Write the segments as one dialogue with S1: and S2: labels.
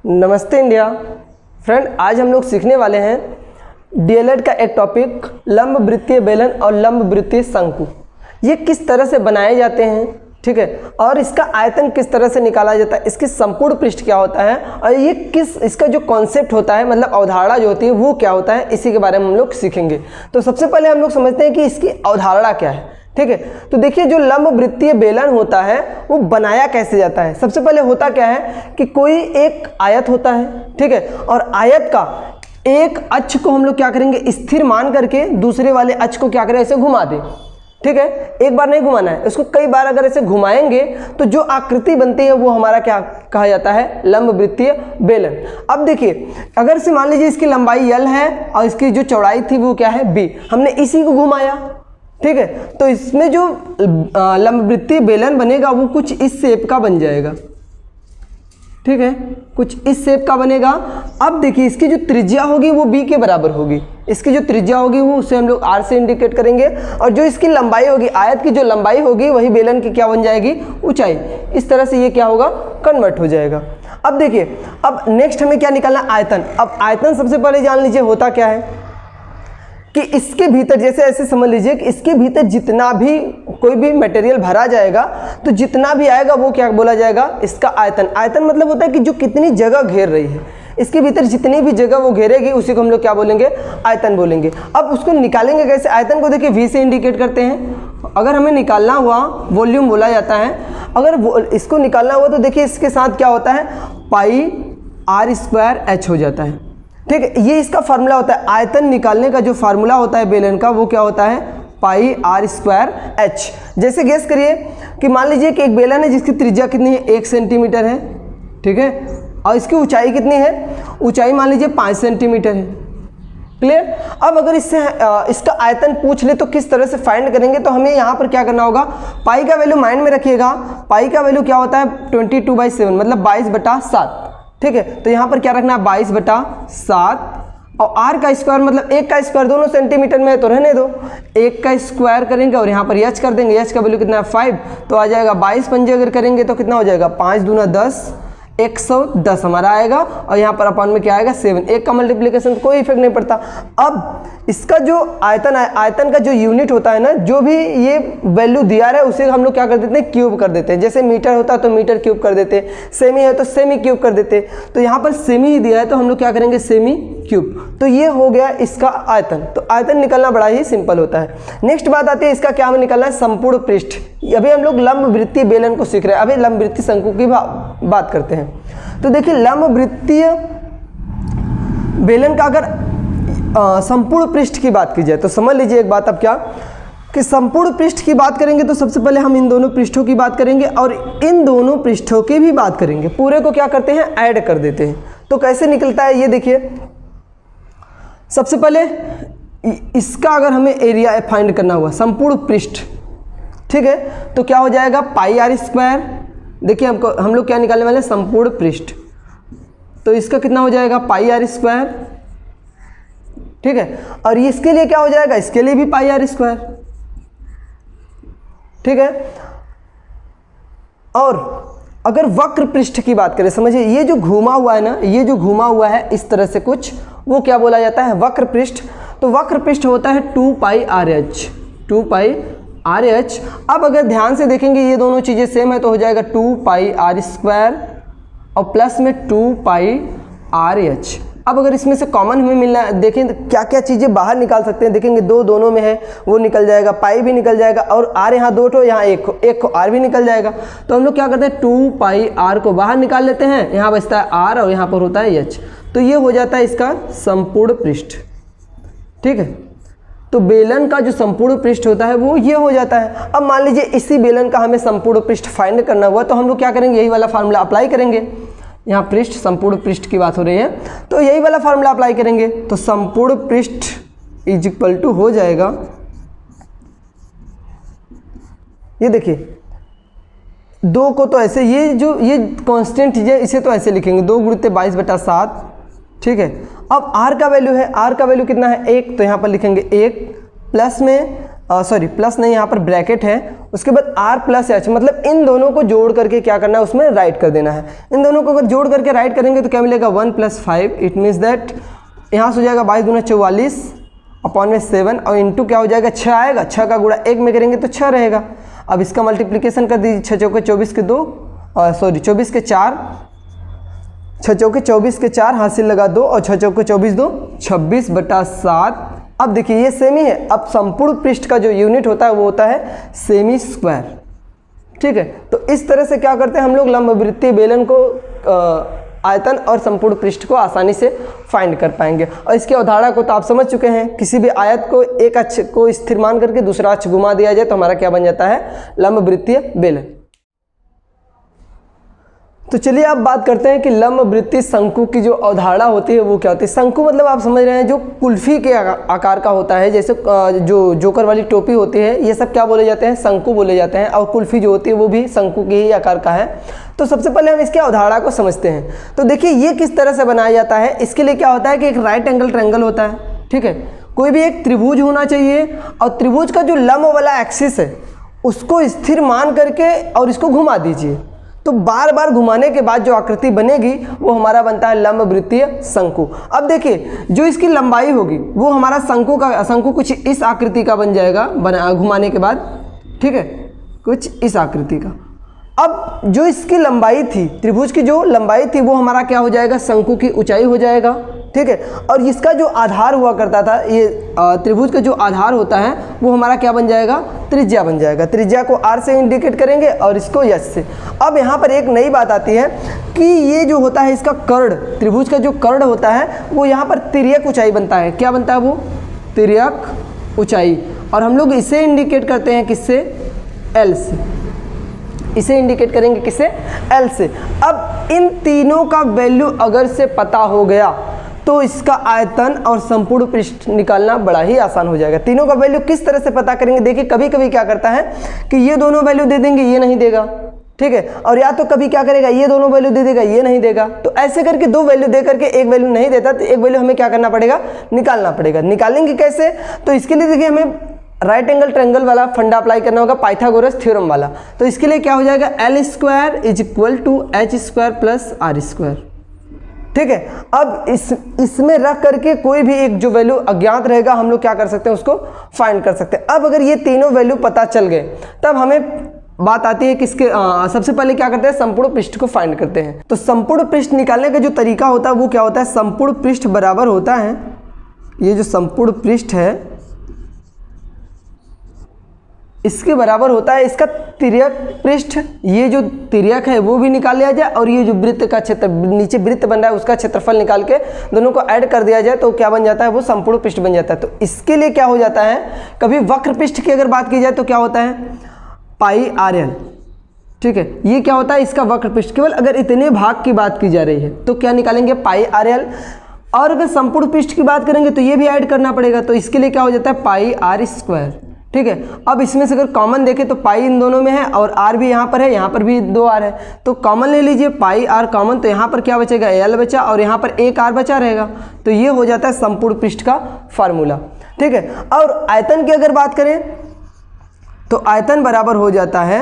S1: नमस्ते India friend, आज हम लोग सीखने वाले हैं डीएलएड का एक टॉपिक लंब वृत्तीय बेलन और लंब वृत्तीय शंकु। ये किस तरह से बनाए जाते हैं, ठीक है, और इसका आयतन किस तरह से निकाला जाता है, इसकी संपूर्ण पृष्ठ क्या होता है और ये इसका जो कॉन्सेप्ट होता है, मतलब अवधारणा जो होती है वो क्या होता है, इसी के बारे में हम लोग सीखेंगे। तो सबसे पहले हम लोग समझते हैं कि इसकी अवधारणा क्या है, ठीक है। तो देखिए, जो लंब वृत्तीय बेलन होता है वो बनाया कैसे जाता है। सबसे पहले होता क्या है कि कोई एक आयत होता है, ठीक है, और आयत का एक अक्ष को हम लोग क्या करेंगे, स्थिर मान करके दूसरे वाले अक्ष को क्या करें, ऐसे घुमा दें, ठीक है। एक बार नहीं घुमाना है, इसको कई बार अगर ऐसे घुमाएंगे तो जो आकृति बनती है वो हमारा क्या कहा जाता है, लंब वृत्तीय बेलन। अब देखिए, अगर से मान लीजिए इसकी लंबाई L है और इसकी जो चौड़ाई थी वो क्या है B, हमने इसी को घुमाया, ठीक है। तो इसमें जो लंब वृत्तीय बेलन बनेगा वो कुछ इस शेप का बन जाएगा, ठीक है, कुछ इस शेप का बनेगा। अब देखिए, इसकी जो त्रिज्या होगी वो B के बराबर होगी, इसकी जो त्रिज्या होगी वो उसे हम लोग R से इंडिकेट करेंगे, और जो इसकी लंबाई होगी, आयत की जो लंबाई होगी वही बेलन की क्या बन जाएगी, ऊंचाई। इस तरह से ये क्या होगा, कन्वर्ट हो जाएगा। अब देखिए, अब नेक्स्ट हमें क्या निकालना, आयतन। अब आयतन सबसे पहले जान लीजिए होता क्या है कि इसके भीतर, जैसे ऐसे समझ लीजिए कि इसके भीतर जितना भी कोई भी मटेरियल भरा जाएगा तो जितना भी आएगा वो क्या बोला जाएगा, इसका आयतन। आयतन मतलब होता है कि जो कितनी जगह घेर रही है, इसके भीतर जितनी भी जगह वो घेरेगी उसी को हम लोग क्या बोलेंगे, आयतन बोलेंगे। अब उसको निकालेंगे कैसे, आयतन को देखिए V से इंडिकेट करते हैं। अगर हमें निकालना हुआ, वॉल्यूम बोला जाता है, अगर इसको निकालना हुआ तो देखिए इसके साथ क्या होता है, पाई r²h हो जाता है, ठीक है। ये इसका फार्मूला होता है, आयतन निकालने का जो फार्मूला होता है बेलन का वो क्या होता है, पाई r²h। जैसे गेस करिए कि मान लीजिए कि एक बेलन है जिसकी त्रिज्या कितनी है, 1 सेंटीमीटर है, ठीक है, और इसकी ऊंचाई कितनी है, ऊंचाई मान लीजिए 5 सेंटीमीटर है, क्लियर। अब अगर इससे इसका आयतन पूछ ले तो किस तरह से फाइंड करेंगे, तो हमें यहाँ पर क्या करना होगा, पाई का वैल्यू माइंड में रखिएगा। पाई का वैल्यू क्या होता है, 22/7 मतलब 22/7, ठीक है। तो यहाँ पर क्या रखना है, 22/7, और r का स्क्वायर मतलब 1 का स्क्वायर, दोनों सेंटीमीटर में है तो रहने दो, 1 का स्क्वायर करेंगे और यहाँ पर h कर देंगे, h का वैल्यू कितना है 5, तो आ जाएगा 22 पंजे अगर करेंगे तो कितना हो जाएगा, 5 दूना 10, 110 हमारा आएगा, और यहाँ पर अपॉन में क्या आएगा 7। एक का मल्टीप्लिकेशन कोई इफेक्ट नहीं पड़ता। अब इसका जो आयतन है, आयतन का जो यूनिट होता है ना, जो भी ये वैल्यू दिया है उसे हम लोग क्या कर देते हैं, क्यूब कर देते हैं। जैसे मीटर होता है तो मीटर क्यूब कर देते हैं, सेमी है तो सेमी क्यूब कर देते हैं। तो यहाँ पर सेमी ही दिया है तो हम लोग क्या करेंगे, सेमी क्यूब। तो ये हो गया इसका आयतन। तो आयतन निकलना बड़ा ही सिंपल होता है। नेक्स्ट बात आती है इसका क्या हमें निकलना है, संपूर्ण पृष्ठ। अभी हम लोग लंब वृत्तीय बेलन को सीख रहे हैं, अभी लंब वृत्तीय शंकु की बात करते हैं। तो देखिए, लंब वृत्तीय बेलन का अगर संपूर्ण पृष्ठ की बात की जाए तो समझ लीजिए एक बात, अब क्या कि संपूर्ण पृष्ठ की बात करेंगे तो सबसे पहले हम इन दोनों पृष्ठों की बात करेंगे और इन दोनों पृष्ठों की भी बात करेंगे। पूरे को क्या करते हैं, ऐड कर देते हैं। तो कैसे निकलता है ये देखिए, सबसे पहले इसका अगर हमें एरिया फाइंड करना हुआ, संपूर्ण पृष्ठ, ठीक है, तो क्या हो जाएगा, पाई r²। देखिए हम लोग क्या निकालने वाले हैं, संपूर्ण पृष्ठ, तो इसका कितना हो जाएगा, पाई r², ठीक है। और इसके लिए क्या हो जाएगा, इसके लिए भी पाई r², ठीक है। और अगर वक्र पृष्ठ की बात करें, समझिए ये जो घूमा हुआ है ना, ये जो घूमा हुआ है इस तरह से कुछ, वो क्या बोला जाता है, वक्र पृष्ठ। तो वक्र पृष्ठ होता है 2π RH, 2π RH। अब अगर ध्यान से देखेंगे ये दोनों चीज़ें सेम है तो हो जाएगा 2π r² और प्लस में 2π RH। अब अगर इसमें से कॉमन हमें मिलना है, देखें क्या क्या चीज़ें बाहर निकाल सकते हैं, देखेंगे दोनों में है वो निकल जाएगा, पाई भी निकल जाएगा, और r यहाँ 2 ठो, यहाँ एक को r भी निकल जाएगा। तो हम लोग क्या करते हैं, 2π r को बाहर निकाल लेते हैं, यहाँ बचता है r और यहाँ पर होता है h। तो ये हो जाता है इसका संपूर्ण पृष्ठ, ठीक है। तो बेलन का जो संपूर्ण पृष्ठ होता है वो ये हो जाता है। अब मान लीजिए इसी बेलन का हमें संपूर्ण पृष्ठ फाइंड करना हुआ तो हम लोग क्या करेंगे, यही वाला फार्मूला अप्लाई करेंगे। यहाँ पृष्ठ, संपूर्ण पृष्ठ की बात हो रही है तो यही वाला फार्मूला अप्लाई करेंगे। तो संपूर्ण पृष्ठ इज इक्वल टू हो जाएगा, ये देखिए 2 को तो ऐसे, ये कांस्टेंट चीज़ है इसे तो ऐसे लिखेंगे, 2 गुणित 22/7, ठीक है। अब r का वैल्यू है, r का वैल्यू कितना है 1, तो यहाँ पर लिखेंगे 1 प्लस में सॉरी प्लस नहीं, यहाँ पर ब्रैकेट है, उसके बाद r प्लस एच, मतलब इन दोनों को जोड़ करके क्या करना है, उसमें राइट कर देना है। इन दोनों को अगर जोड़ करके राइट करेंगे तो क्या मिलेगा 1 + 5, इट मीन्स दैट यहाँ से हो जाएगा 22 × 44 अपॉन में 7 और इंटू क्या हो जाएगा 6 आएगा, 6 का गुणा 1 में करेंगे तो 6 रहेगा। अब इसका मल्टीप्लिकेशन कर दीजिए, 6 चौके 24 के 2 सॉरी 24 के 4, 6 चौके 24 के 4 हासिल लगा 2 और 6 चौके 24 2 26/7। अब देखिए ये सेमी है। अब संपूर्ण पृष्ठ का जो यूनिट होता है वो होता है सेमी स्क्वायर, ठीक है। तो इस तरह से क्या करते हैं हम लोग लंबवृत्तीय बेलन को आयतन और संपूर्ण पृष्ठ को आसानी से फाइंड कर पाएंगे। और इसकी अवधारणा को तो आप समझ चुके हैं, किसी भी आयत को एक अक्ष को स्थिर मान करके दूसरा अक्ष घुमा दिया जाए तो हमारा क्या बन जाता है, लंबवृत्तीय बेलन। तो चलिए अब बात करते हैं कि लंबवृत्तीय शंकु की जो अवधारणा होती है वो क्या होती है। शंकु मतलब आप समझ रहे हैं जो कुल्फी के आकार का होता है, जैसे जो जोकर वाली टोपी होती है, ये सब क्या बोले जाते हैं, शंकु बोले जाते हैं। और कुल्फी जो होती है वो भी शंकु के ही आकार का है। तो सबसे पहले हम इसकी अवधारणा को समझते हैं। तो देखिए ये किस तरह से बनाया जाता है। इसके लिए क्या होता है कि एक राइट एंगल ट्रायंगल होता है, ठीक है। कोई भी एक त्रिभुज होना चाहिए और त्रिभुज का जो लंब वाला एक्सिस है उसको स्थिर मान करके और इसको घुमा दीजिए। तो बार बार घुमाने के बाद जो आकृति बनेगी वो हमारा बनता है लंबवृत्तीय शंकु। अब देखिए जो इसकी लंबाई होगी वो हमारा शंकु कुछ इस आकृति का बन जाएगा घुमाने के बाद, ठीक है, कुछ इस आकृति का। अब जो इसकी लंबाई थी, त्रिभुज की जो लंबाई थी वो हमारा क्या हो जाएगा, शंकु की ऊंचाई हो जाएगा, ठीक है। और इसका जो आधार हुआ करता था, ये त्रिभुज का जो आधार होता है वो हमारा क्या बन जाएगा, त्रिज्या बन जाएगा। त्रिज्या को r से इंडिकेट करेंगे और इसको s से। अब यहाँ पर एक नई बात आती है कि ये जो होता है इसका कर्ण, त्रिभुज का जो कर्ण होता है वो यहाँ पर तिर्यक ऊंचाई बनता है। क्या बनता है वो, तिर्यक ऊंचाई। और हम लोग इसे इंडिकेट करते हैं किससे, l से। इसे इंडिकेट करेंगे किससे, L से। अब इन तीनों का वैल्यू अगर से पता हो गया तो इसका आयतन और संपूर्ण पृष्ठ निकालना बड़ा ही आसान हो जाएगा। तीनों का वैल्यू किस तरह से पता करेंगे, देखिए कभी कभी क्या करता है कि ये दोनों वैल्यू दे देंगे, ये नहीं देगा, ठीक है। और या तो कभी क्या करेगा, ये दोनों वैल्यू दे देगा, ये नहीं देगा। तो ऐसे करके दो वैल्यू दे करके एक वैल्यू नहीं देता तो एक वैल्यू हमें क्या करना पड़ेगा, निकालना पड़ेगा। निकालेंगे कैसे, तो इसके लिए देखिए हमें राइट एंगल ट्रायंगल वाला फंडा अप्लाई करना होगा, पाइथागोरस थ्योरम वाला। तो इसके लिए क्या हो जाएगा, L² = H² + R², ठीक है। अब इसमें रख करके कोई भी एक जो वैल्यू अज्ञात रहेगा हम लोग क्या कर सकते हैं, उसको फाइंड कर सकते हैं। अब अगर ये तीनों वैल्यू पता चल गए तब हमें बात आती है किसके, सबसे पहले क्या करते हैं, संपूर्ण पृष्ठ को फाइंड करते हैं। तो संपूर्ण पृष्ठ निकालने का जो तरीका होता है वो क्या होता है, संपूर्ण पृष्ठ बराबर होता है, ये जो संपूर्ण पृष्ठ है इसके बराबर होता है इसका तिर्यक पृष्ठ। ये जो तिर्यक है वो भी निकाल लिया जाए और ये जो वृत्त का क्षेत्र, नीचे वृत्त बन रहा है उसका क्षेत्रफल निकाल के दोनों को ऐड कर दिया जाए तो क्या बन जाता है, वो संपूर्ण पृष्ठ बन जाता है। तो इसके लिए क्या हो जाता है, कभी वक्र पृष्ठ की अगर बात की जाए तो क्या होता है, πRL, ठीक है। ये क्या होता है, इसका वक्र पृष्ठ। केवल अगर इतने भाग की बात की जा रही है तो क्या निकालेंगे, πRL। और अगर संपूर्ण पृष्ठ की बात करेंगे तो ये भी ऐड करना पड़ेगा। तो इसके लिए क्या हो जाता है, πr², ठीक है। अब इसमें से अगर कॉमन देखें तो पाई इन दोनों में है और r भी यहाँ पर है, यहाँ पर भी 2r है। तो कॉमन ले लीजिए, πr कॉमन, तो यहाँ पर क्या बचेगा, l बचा और यहाँ पर एक r बचा रहेगा। तो ये हो जाता है संपूर्ण पृष्ठ का फार्मूला, ठीक है। और आयतन की अगर बात करें तो आयतन बराबर हो जाता है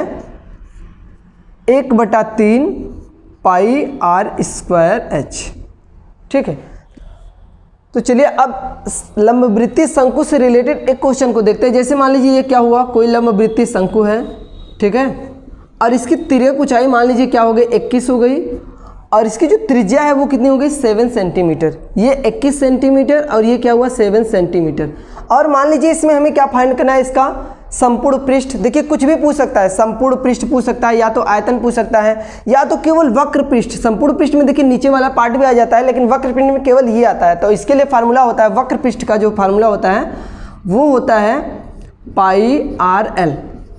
S1: 1/3 πr²h, ठीक है। तो चलिए अब लंबवृत्तीय शंकु से रिलेटेड एक क्वेश्चन को देखते हैं। जैसे मान लीजिए ये क्या हुआ, कोई लंबवृत्तीय शंकु है, ठीक है, और इसकी तिर्यक ऊंचाई मान लीजिए क्या हो गई, 21 हो गई, और इसकी जो त्रिज्या है वो कितनी हो गई, 7 सेंटीमीटर। ये 21 सेंटीमीटर और ये क्या हुआ, 7 सेंटीमीटर। और मान लीजिए इसमें हमें क्या फाइंड करना है, इसका संपूर्ण पृष्ठ। देखिए कुछ भी पूछ सकता है, संपूर्ण पृष्ठ पूछ सकता है, या तो आयतन पूछ सकता है, या तो केवल वक्र पृष्ठ। संपूर्ण पृष्ठ में देखिए नीचे वाला पार्ट भी आ जाता है, लेकिन वक्र पृष्ठ में केवल ये आता है। तो इसके लिए फार्मूला होता है, वक्र पृष्ठ का जो फार्मूला होता है वो होता है πRL,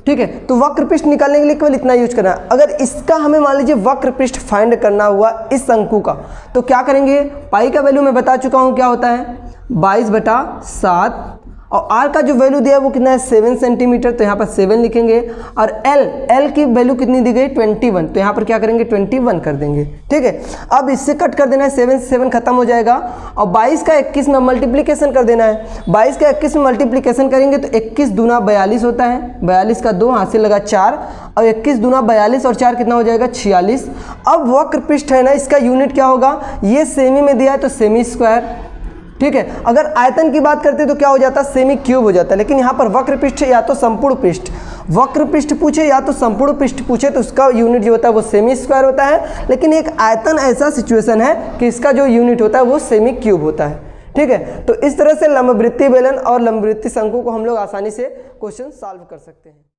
S1: ठीक है। तो वक्र पृष्ठ निकालने के लिए केवल इतना यूज करना है। अगर इसका हमें मान लीजिए वक्र पृष्ठ फाइंड करना हुआ इस शंकु का, तो क्या करेंगे, पाई का वैल्यू मैं बता चुका हूँ क्या होता है, 22/7 और आर का जो वैल्यू दिया है वो कितना है 7 सेंटीमीटर, तो यहाँ पर 7 लिखेंगे। और एल की वैल्यू कितनी दी गई 21, तो यहाँ पर क्या करेंगे 21 कर देंगे। ठीक है, अब इससे कट कर देना है, 7 से 7 खत्म हो जाएगा और 22 का 21 में मल्टीप्लीकेशन कर देना है। 22 का 21 में मल्टीप्लीकेशन करेंगे तो 21 दूना 42 होता है, 42 का 2 हाथ से लगा 4 और 21 दूना 42 और 4 कितना हो जाएगा 46। अब वक्र पृष्ठ है ना, इसका यूनिट क्या होगा, ये सेमी में दिया है तो सेमी स्क्वायर। ठीक है, अगर आयतन की बात करते तो क्या हो जाता है सेमी क्यूब हो जाता है, लेकिन यहाँ पर वक्र पृष्ठ या तो संपूर्ण पृष्ठ, वक्र पृष्ठ पूछे या तो संपूर्ण पृष्ठ पूछे तो उसका यूनिट जो होता है वो सेमी स्क्वायर होता है। लेकिन एक आयतन ऐसा सिचुएशन है कि इसका जो यूनिट होता है वो सेमी क्यूब होता है। ठीक है, तो इस तरह से लंबवृत्तीय बेलन और लंबवृत्तीय शंकु को हम लोग आसानी से क्वेश्चन सॉल्व कर सकते हैं।